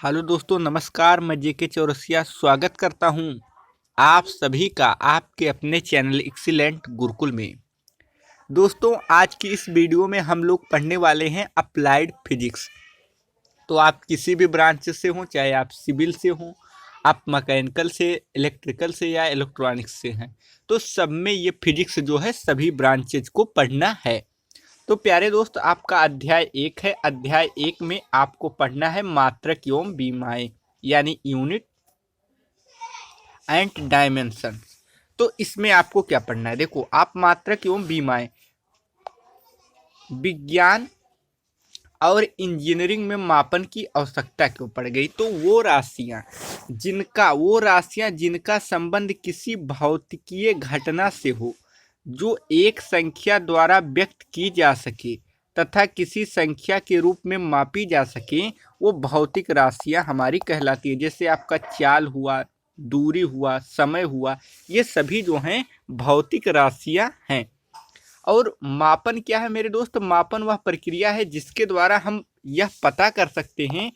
Hello दोस्तों, नमस्कार। मैं जेके चौरसिया स्वागत करता हूं आप सभी का आपके अपने चैनल एक्सीलेंट गुरुकुल में। दोस्तों, आज की इस वीडियो में हम लोग पढ़ने वाले हैं अप्लाइड फिजिक्स। तो आप किसी भी ब्रांच से हों, चाहे आप सिविल से हों, आप मैकेनिकल से, इलेक्ट्रिकल से या इलेक्ट्रॉनिक्स से हैं, तो सब में ये फिजिक्स जो है सभी ब्रांचेज को पढ़ना है। तो प्यारे दोस्त, आपका अध्याय 1 है। अध्याय 1 में आपको पढ़ना है मात्रक एवं विमाएं, यानी यूनिट एंड डायमेंशन। तो इसमें आपको क्या पढ़ना है? देखो, आप मात्रक एवं विमाएं विज्ञान और इंजीनियरिंग में मापन की आवश्यकता क्यों पड़ गई? तो वो राशियां जिनका संबंध किसी भौतिकीय घटना से हो, जो एक संख्या द्वारा व्यक्त की जा सके तथा किसी संख्या के रूप में मापी जा सके, वो भौतिक राशियां हमारी कहलाती है। जैसे आपका चाल हुआ, दूरी हुआ, समय हुआ, ये सभी जो हैं भौतिक राशियां हैं। और मापन क्या है मेरे दोस्त? मापन वह प्रक्रिया है जिसके द्वारा हम यह पता कर सकते हैं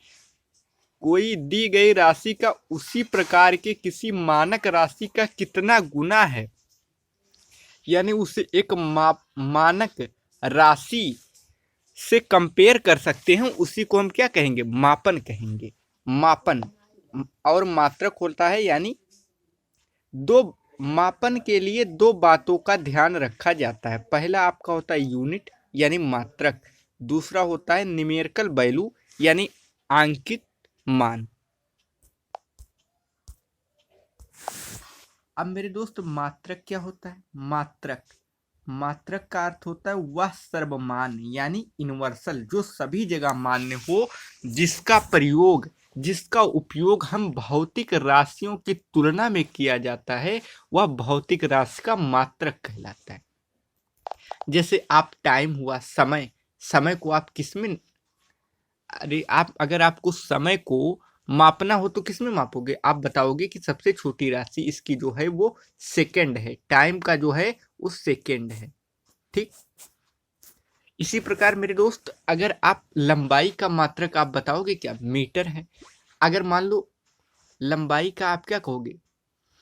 कोई दी गई राशि का उसी प्रकार के किसी मानक राशि का कितना गुना है, यानी उसे एक मानक राशि से कंपेयर कर सकते हैं। उसी को हम क्या कहेंगे? मापन कहेंगे। मापन और मात्रक होता है, यानी दो मापन के लिए दो बातों का ध्यान रखा जाता है। पहला आपका होता है यूनिट यानी मात्रक, दूसरा होता है न्यूमेरिकल वैल्यू यानी आंकित मान। अब मेरे दोस्त, मात्रक क्या होता है? मात्रक का अर्थ होता है वह सर्वमान यानी यूनिवर्सल, जो सभी जगह मान्य हो, जिसका उपयोग हम भौतिक राशियों की तुलना में किया जाता है, वह भौतिक राशि का मात्रक कहलाता है। जैसे आप टाइम हुआ, समय को आप किस में, अगर आपको समय को मापना हो तो किस में मापोगे? आप बताओगे कि सबसे छोटी राशि इसकी जो है वो सेकंड है, टाइम का जो है वो सेकंड है। ठीक, इसी प्रकार मेरे दोस्त, अगर आप लंबाई का मात्रक आप बताओगे क्या? मीटर है। अगर मान लो लंबाई का आप क्या कहोगे?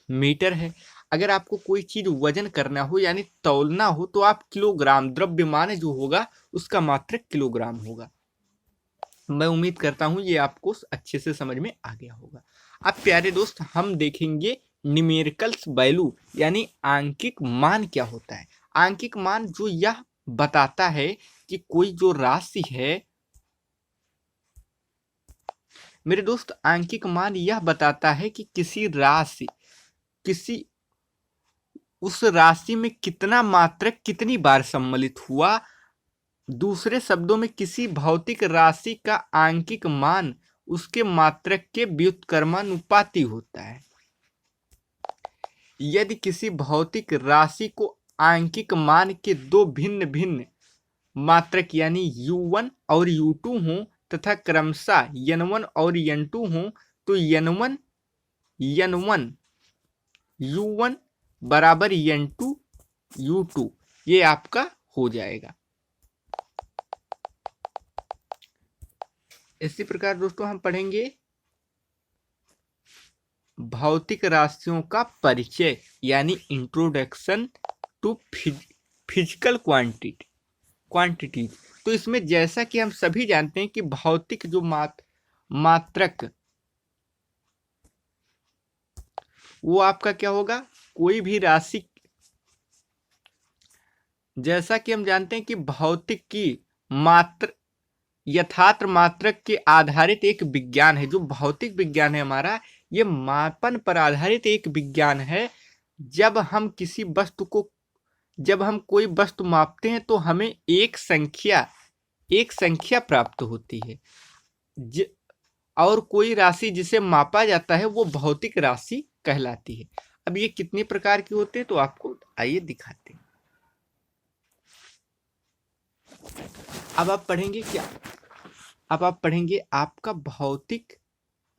मीटर है। अगर आपको कोई चीज वजन करना हो यानी तौलना हो, तो आप किलोग्राम, द्रव्यमान जो होगा उसका मात्रक किलोग्राम होगा। मैं उम्मीद करता हूं ये आपको अच्छे से समझ में आ गया होगा। अब प्यारे दोस्त, हम देखेंगे न्यूमेरिकल्स वैल्यू यानी आंकिक मान क्या होता है। आंकिक मान जो यह बताता है कि कोई जो राशि है, मेरे दोस्त, आंकिक मान यह बताता है कि किसी उस राशि में कितना मात्रक कितनी बार सम्मिलित हुआ। दूसरे शब्दों में, किसी भौतिक राशि का आंकिक मान उसके मात्रक के व्युत्क्रमानुपाती होता है। यदि किसी भौतिक राशि को आंकिक मान के दो भिन्न भिन्न मात्रक यानी u1 और u2 हों तथा क्रमशः n1 और n2 हों, तो n1 u1 बराबर n2 u2, ये आपका हो जाएगा। इसी प्रकार दोस्तों हम पढ़ेंगे भौतिक राशियों का परिचय यानी इंट्रोडक्शन टू फिजिकल क्वांटिटी। तो इसमें जैसा कि हम सभी जानते हैं कि भौतिक जो मात्रक, वो आपका क्या होगा? कोई भी राशि, जैसा कि हम जानते हैं कि भौतिक की यथार्थ मात्रक के आधारित एक विज्ञान है। जो भौतिक विज्ञान है हमारा, ये मापन पर आधारित एक विज्ञान है। जब हम कोई वस्तु मापते हैं तो हमें एक संख्या प्राप्त होती है, और कोई राशि जिसे मापा जाता है वो भौतिक राशि कहलाती है। अब ये कितने प्रकार के होते हैं तो आपको आइए दिखाते हैं। अब आप पढ़ेंगे क्या? अब आप पढ़ेंगे आपका भौतिक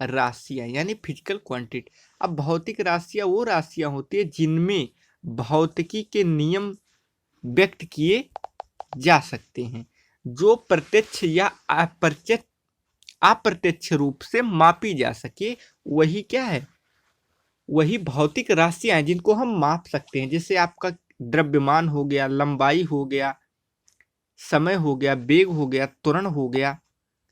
राशियां यानी फिजिकल क्वांटिटी। अब भौतिक राशियां वो राशियां होती है जिनमें भौतिकी के नियम व्यक्त किए जा सकते हैं, जो प्रत्यक्ष या अप्रत्यक्ष रूप से मापी जा सके, वही क्या है, वही भौतिक राशियां हैं जिनको हम माप सकते हैं। जैसे आपका द्रव्यमान हो गया, लंबाई हो गया, समय हो गया, वेग हो गया, त्वरण हो गया,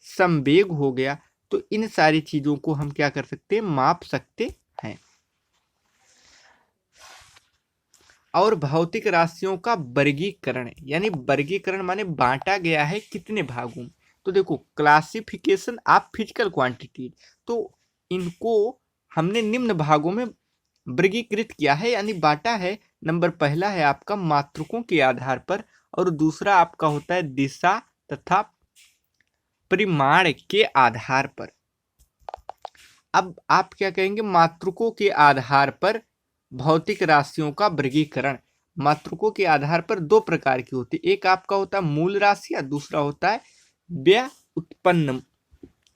संवेग हो गया। तो इन सारी चीजों को हम क्या कर सकते हैं, माप सकते हैं। और भौतिक राशियों का वर्गीकरण, यानी वर्गीकरण माने बांटा गया है कितने भागों में। तो देखो, क्लासिफिकेशन ऑफ फिजिकल क्वांटिटी, तो इनको हमने निम्न भागों में वर्गीकृत किया है, यानी बांटा है। नंबर पहला है आपका मात्रकों के आधार पर, और दूसरा आपका होता है दिशा तथा परिमाण के आधार पर। अब आप क्या कहेंगे, मात्रकों के आधार पर भौतिक राशियों का वर्गीकरण। मात्रकों के आधार पर दो प्रकार की होती है, एक आपका होता है मूल राशियां, दूसरा होता है व्यय उत्पन्न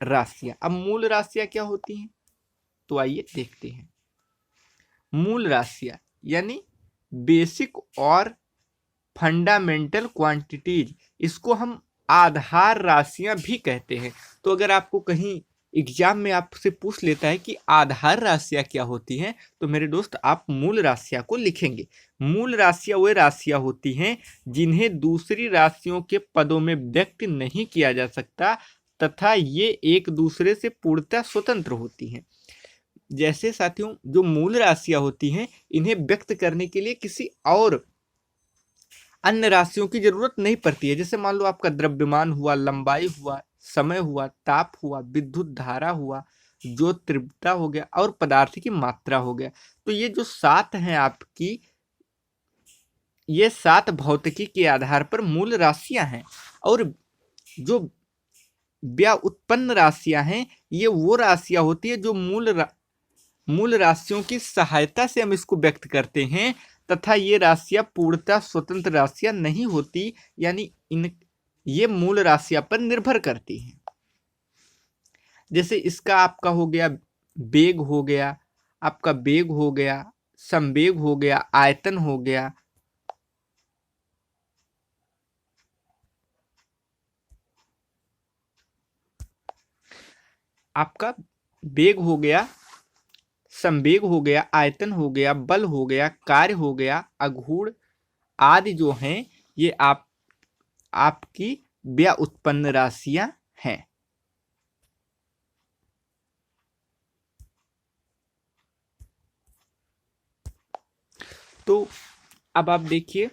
राशियां। अब मूल राशियां क्या होती हैं, तो आइए देखते हैं। मूल राशियां यानी बेसिक और फंडामेंटल क्वांटिटीज, इसको हम आधार राशियां भी कहते हैं। तो अगर आपको कहीं एग्जाम में आपसे पूछ लेता है कि आधार राशियां क्या होती हैं, तो मेरे दोस्त आप मूल राशियां को लिखेंगे। मूल राशियां वे राशियां होती हैं जिन्हें दूसरी राशियों के पदों में व्यक्त नहीं किया जा सकता, तथा ये एक दूसरे से पूर्णतः स्वतंत्र होती हैं। जैसे साथियों, जो मूल राशियां होती हैं, इन्हें व्यक्त करने के लिए किसी और अन्य राशियों की जरूरत नहीं पड़ती है। जैसे मान लो आपका द्रव्यमान हुआ, लंबाई हुआ, समय हुआ, ताप हुआ, विद्युत धारा हुआ, जो तीव्रता हो गया, और पदार्थ की मात्रा हो गया। तो ये जो सात हैं आपकी, ये सात भौतिकी के आधार पर मूल राशियां हैं। और जो व्यय उत्पन्न राशियां हैं, ये वो राशियां होती है जो मूल राशियों की सहायता से हम इसको व्यक्त करते हैं, तथा ये राशियां पूर्णतः स्वतंत्र राशियां नहीं होती, यानी ये मूल राशियां पर निर्भर करती हैं। जैसे इसका आपका हो गया वेग हो गया, आपका वेग हो गया, संवेग हो गया, आयतन हो गया, आपका वेग हो गया, संवेग हो गया, आयतन हो गया, बल हो गया, कार्य हो गया, आघूर्ण आदि जो हैं, ये आपकी व्यय उत्पन्न राशियां हैं। तो अब आप देखिए,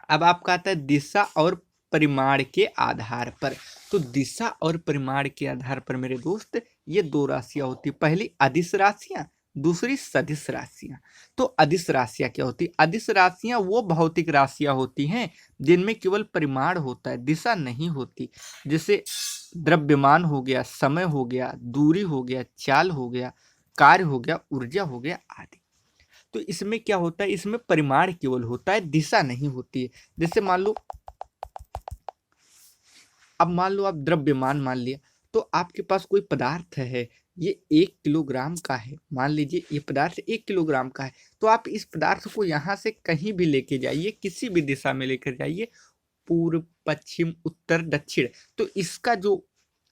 अब आपका आता है दिशा और परिमाण के आधार पर। तो दिशा और परिमाण के आधार पर मेरे दोस्त ये दो राशियां होती है, पहली अदिश राशियां, दूसरी सदिश राशियां। तो अदिश राशियां क्या होती है, अदिश राशियां वो भौतिक राशियां होती हैं जिनमें केवल परिमाण होता है, दिशा नहीं होती। जैसे द्रव्यमान हो गया, समय हो गया, दूरी हो गया, चाल हो गया, कार्य हो गया, ऊर्जा हो गया आदि। तो इसमें क्या होता है, इसमें परिमाण केवल होता है, दिशा नहीं होती है। जैसे मान लो, अब मान लो आप द्रव्यमान मान लिया, तो आपके पास कोई पदार्थ है, ये 1 किलोग्राम का है, मान लीजिए ये पदार्थ 1 किलोग्राम का है। तो आप इस पदार्थ को यहाँ से कहीं भी लेके जाइए, किसी भी दिशा में लेकर जाइए, पूर्व, पश्चिम, उत्तर, दक्षिण, तो इसका जो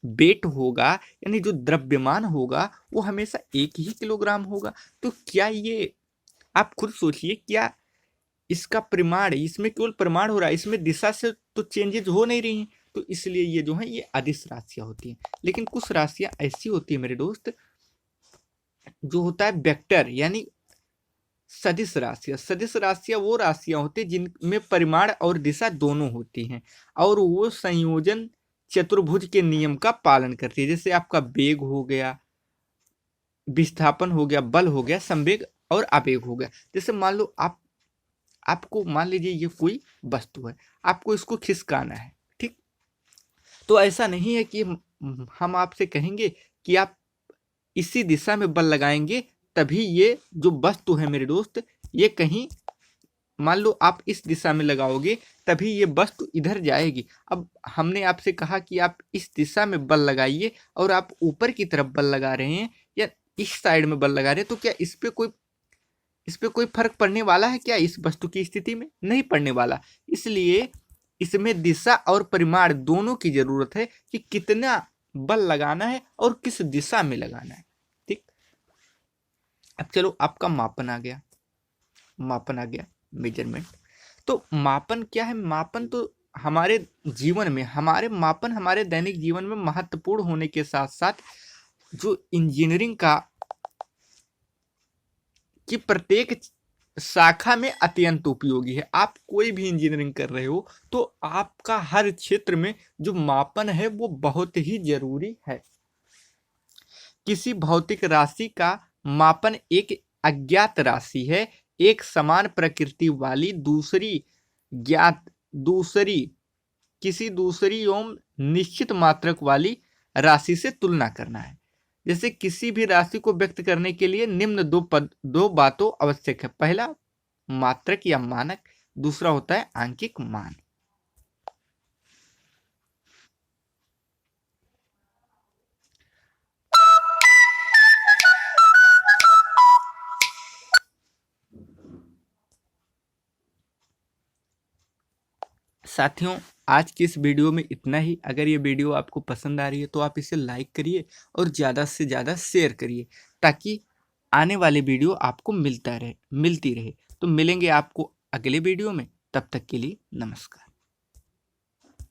वेट होगा, यानी जो द्रव्यमान होगा, वो हमेशा 1 ही किलोग्राम होगा। तो क्या ये, आप खुद सोचिए, क्या इसका परिमाण, इसमें केवल परिमाण हो रहा है, इसमें दिशा से तो चेंजेस हो नहीं रही हैं। तो इसलिए ये जो है ये अदिश राशियां होती हैं। लेकिन कुछ राशियां ऐसी होती है मेरे दोस्त, जो होता है वेक्टर, यानी सदिश राशियां। सदिश राशियां वो राशियां होती है जिनमें परिमाण और दिशा दोनों होती हैं, और वो संयोजन चतुर्भुज के नियम का पालन करती है। जैसे आपका वेग हो गया, विस्थापन हो गया, बल हो गया, संवेग और आवेग हो गया। जैसे मान लो आपको मान लीजिए ये कोई वस्तु है, आपको इसको खिसकाना है, ठीक। तो ऐसा नहीं है कि हम आपसे कहेंगे कि आप इसी दिशा में बल लगाएंगे तभी ये जो वस्तु है मेरे दोस्त, ये कहीं, मान लो आप इस दिशा में लगाओगे तभी ये वस्तु इधर जाएगी। अब हमने आपसे कहा कि आप इस दिशा में बल लगाइए, और आप ऊपर की तरफ बल लगा रहे हैं या इस साइड में बल लगा रहे हैं, तो क्या इस पे कोई फर्क पड़ने वाला है क्या, इस वस्तु की स्थिति में नहीं पड़ने वाला। इसलिए इसमें दिशा और परिमाण दोनों की जरूरत है कि कितना बल लगाना है और किस दिशा में लगाना है। ठीक, अब चलो आपका मापन आ गया, मेजरमेंट। तो मापन क्या है? मापन तो हमारे जीवन में, मापन हमारे दैनिक जीवन में महत्वपूर्ण होने के साथ साथ जो इंजीनियरिंग की प्रत्येक शाखा में अत्यंत उपयोगी है। आप कोई भी इंजीनियरिंग कर रहे हो तो आपका हर क्षेत्र में जो मापन है वो बहुत ही जरूरी है। किसी भौतिक राशि का मापन एक अज्ञात राशि है, एक समान प्रकृति वाली किसी दूसरी एवं निश्चित मात्रक वाली राशि से तुलना करना है। जैसे किसी भी राशि को व्यक्त करने के लिए निम्न दो बातों आवश्यक है। पहला मात्रक या मानक, दूसरा होता है आंकिक मान। साथियों, आज की इस वीडियो में इतना ही। अगर ये वीडियो आपको पसंद आ रही है तो आप इसे लाइक करिए और ज़्यादा से ज़्यादा शेयर करिए, ताकि आने वाली वीडियो आपको मिलती रहे। तो मिलेंगे आपको अगले वीडियो में, तब तक के लिए नमस्कार।